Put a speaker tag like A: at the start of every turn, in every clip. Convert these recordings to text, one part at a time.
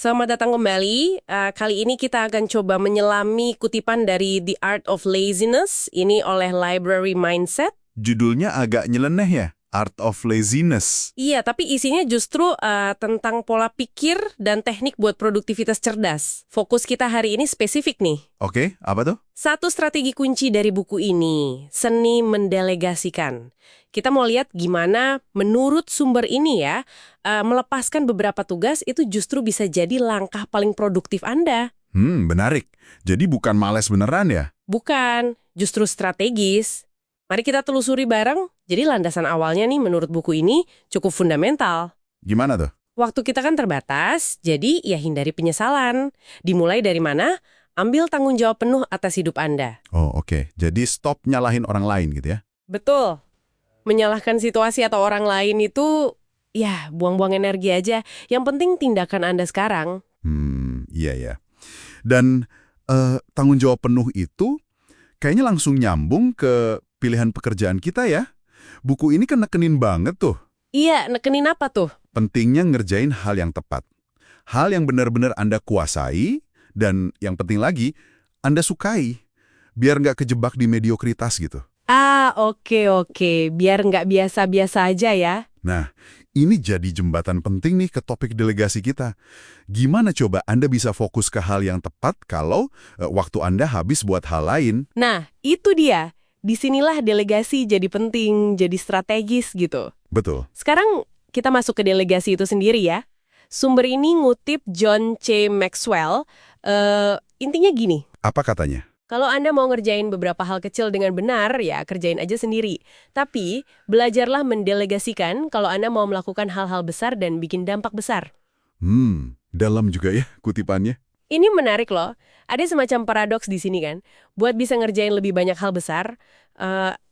A: Selamat datang kembali. Kali ini kita akan coba menyelami kutipan dari The Art of Laziness, ini oleh Library Mindset.
B: Judulnya agak nyeleneh ya, Art of Laziness.
A: Iya, tapi isinya justru tentang pola pikir dan teknik buat produktivitas cerdas. Fokus kita hari ini spesifik nih.
B: Oke, apa tuh?
A: Satu strategi kunci dari buku ini, seni mendelegasikan. Kita mau lihat gimana menurut sumber ini ya, melepaskan beberapa tugas itu justru bisa jadi langkah paling produktif Anda.
B: Menarik. Jadi bukan males beneran ya?
A: Bukan, justru strategis. Mari kita telusuri bareng. Jadi landasan awalnya nih menurut buku ini cukup fundamental.
B: Gimana tuh?
A: Waktu kita kan terbatas, jadi ya hindari penyesalan. Dimulai dari mana? Ambil tanggung jawab penuh atas hidup Anda.
B: Oh, oke. Jadi stop nyalahin orang lain gitu ya?
A: Betul. Menyalahkan situasi atau orang lain itu, ya buang-buang energi aja. Yang penting tindakan Anda sekarang.
B: Iya ya. Dan tanggung jawab penuh itu kayaknya langsung nyambung ke pilihan pekerjaan kita ya? Buku ini kan nekenin banget tuh.
A: Iya, nekenin apa tuh?
B: Pentingnya ngerjain hal yang tepat. Hal yang benar-benar Anda kuasai, dan yang penting lagi, Anda sukai. Biar nggak kejebak di mediokritas gitu.
A: Oke. Biar nggak biasa-biasa aja ya.
B: Nah, ini jadi jembatan penting nih ke topik delegasi kita. Gimana coba Anda bisa fokus ke hal yang tepat kalau waktu Anda habis buat hal lain?
A: Nah, itu dia. Disinilah delegasi jadi penting, jadi strategis gitu.
B: Betul.
A: Sekarang kita masuk ke delegasi itu sendiri ya. Sumber ini ngutip John C. Maxwell. Intinya gini,
B: Apa katanya?
A: kalau Anda mau ngerjain beberapa hal kecil dengan benar, ya kerjain aja sendiri. Tapi, belajarlah mendelegasikan kalau Anda mau melakukan hal-hal besar dan bikin dampak besar.
B: Dalam juga ya kutipannya.
A: Ini menarik loh. Ada semacam paradoks di sini kan. Buat bisa ngerjain lebih banyak hal besar,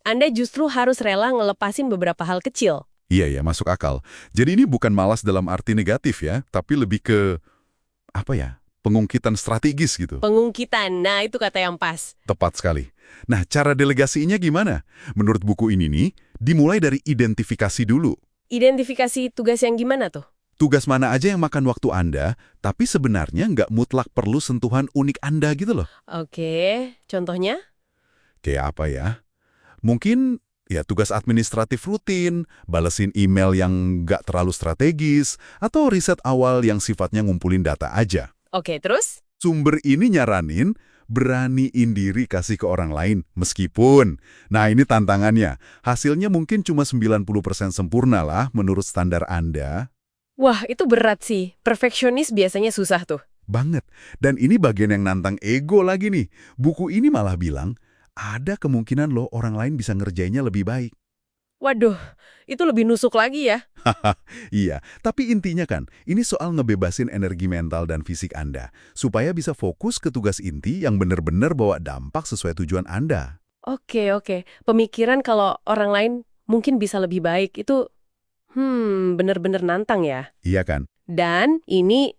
A: Anda justru harus rela ngelepasin beberapa hal kecil.
B: Iya ya, masuk akal. Jadi ini bukan malas dalam arti negatif ya, tapi lebih ke, pengungkitan strategis gitu.
A: Pengungkitan, nah itu kata yang pas.
B: Tepat sekali. Nah, cara delegasinya gimana? Menurut buku ini nih, dimulai dari identifikasi dulu.
A: Identifikasi tugas yang gimana tuh?
B: Tugas mana aja yang makan waktu Anda, tapi sebenarnya nggak mutlak perlu sentuhan unik Anda gitu loh.
A: Oke, contohnya?
B: Kayak apa ya? Mungkin ya tugas administratif rutin, balesin email yang nggak terlalu strategis, atau riset awal yang sifatnya ngumpulin data aja.
A: Oke, terus?
B: Sumber ini nyaranin beraniin diri kasih ke orang lain, meskipun. Nah ini tantangannya, hasilnya mungkin cuma 90% sempurna lah menurut standar Anda.
A: Wah, itu berat sih. Perfeksionis biasanya susah tuh.
B: Banget. Dan ini bagian yang nantang ego lagi nih. Buku ini malah bilang, ada kemungkinan loh orang lain bisa ngerjainnya lebih baik.
A: Waduh, itu lebih nusuk lagi ya.
B: Iya, tapi intinya kan, ini soal ngebebasin energi mental dan fisik Anda, supaya bisa fokus ke tugas inti yang benar-benar bawa dampak sesuai tujuan Anda.
A: Oke. Pemikiran kalau orang lain mungkin bisa lebih baik itu, bener-bener nantang ya.
B: Iya kan?
A: Dan ini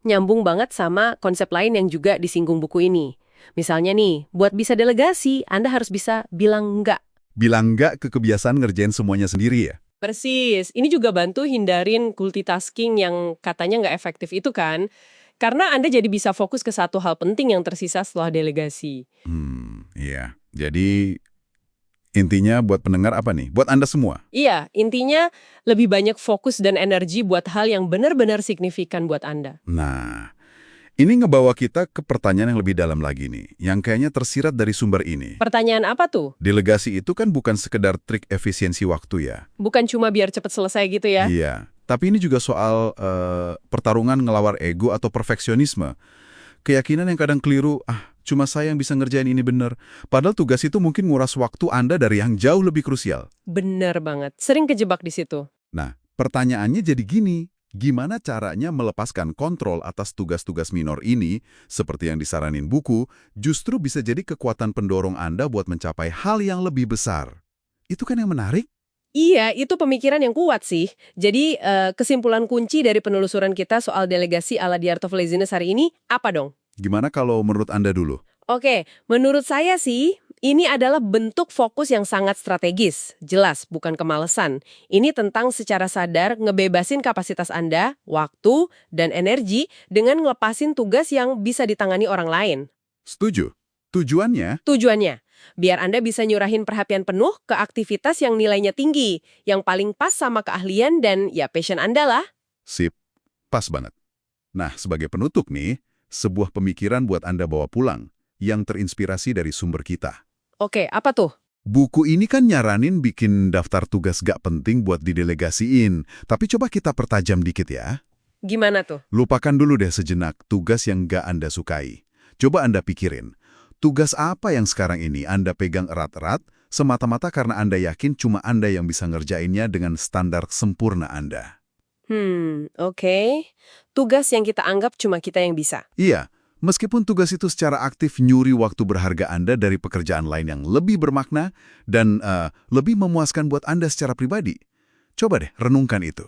A: nyambung banget sama konsep lain yang juga disinggung buku ini. Misalnya nih, buat bisa delegasi, Anda harus bisa bilang enggak.
B: Bilang nggak ke kebiasaan ngerjain semuanya sendiri ya?
A: Persis. Ini juga bantu hindarin multitasking yang katanya nggak efektif itu kan. Karena Anda jadi bisa fokus ke satu hal penting yang tersisa setelah delegasi.
B: Iya. Jadi, intinya buat pendengar apa nih? Buat Anda semua?
A: Iya, intinya lebih banyak fokus dan energi buat hal yang benar-benar signifikan buat Anda.
B: Nah, ini ngebawa kita ke pertanyaan yang lebih dalam lagi nih, yang kayaknya tersirat dari sumber ini.
A: Pertanyaan apa tuh?
B: Delegasi itu kan bukan sekedar trik efisiensi waktu ya?
A: Bukan cuma biar cepat selesai gitu ya?
B: Iya, tapi ini juga soal pertarungan ngelawar ego atau perfeksionisme. Keyakinan yang kadang keliru, cuma saya yang bisa ngerjain ini bener. Padahal tugas itu mungkin nguras waktu Anda dari yang jauh lebih krusial.
A: Bener banget. Sering kejebak di situ.
B: Nah, pertanyaannya jadi gini. Gimana caranya melepaskan kontrol atas tugas-tugas minor ini, seperti yang disaranin buku, justru bisa jadi kekuatan pendorong Anda buat mencapai hal yang lebih besar? Itu kan yang menarik?
A: Iya, itu pemikiran yang kuat sih. Jadi, kesimpulan kunci dari penelusuran kita soal delegasi ala The Art of Laziness hari ini, apa dong?
B: Gimana kalau menurut Anda dulu?
A: Oke, menurut saya sih, Ini adalah bentuk fokus yang sangat strategis. Jelas, bukan kemalasan. Ini tentang secara sadar ngebebasin kapasitas Anda, waktu, dan energi dengan ngelepasin tugas yang bisa ditangani orang lain.
B: Setuju. Tujuannya?
A: Tujuannya, biar Anda bisa nyurahin perhatian penuh ke aktivitas yang nilainya tinggi, yang paling pas sama keahlian dan ya passion Anda lah.
B: Sip. Pas banget. Nah, sebagai penutup nih, sebuah pemikiran buat Anda bawa pulang yang terinspirasi dari sumber kita.
A: Oke, apa tuh?
B: Buku ini kan nyaranin bikin daftar tugas gak penting buat didelegasiin, tapi coba kita pertajam dikit ya.
A: Gimana tuh?
B: Lupakan dulu deh sejenak tugas yang gak Anda sukai. Coba Anda pikirin, tugas apa yang sekarang ini Anda pegang erat-erat, semata-mata karena Anda yakin cuma Anda yang bisa ngerjainnya dengan standar sempurna Anda.
A: Oke. Tugas yang kita anggap cuma kita yang bisa.
B: Iya. Meskipun tugas itu secara aktif nyuri waktu berharga Anda dari pekerjaan lain yang lebih bermakna dan lebih memuaskan buat Anda secara pribadi. Coba deh renungkan itu.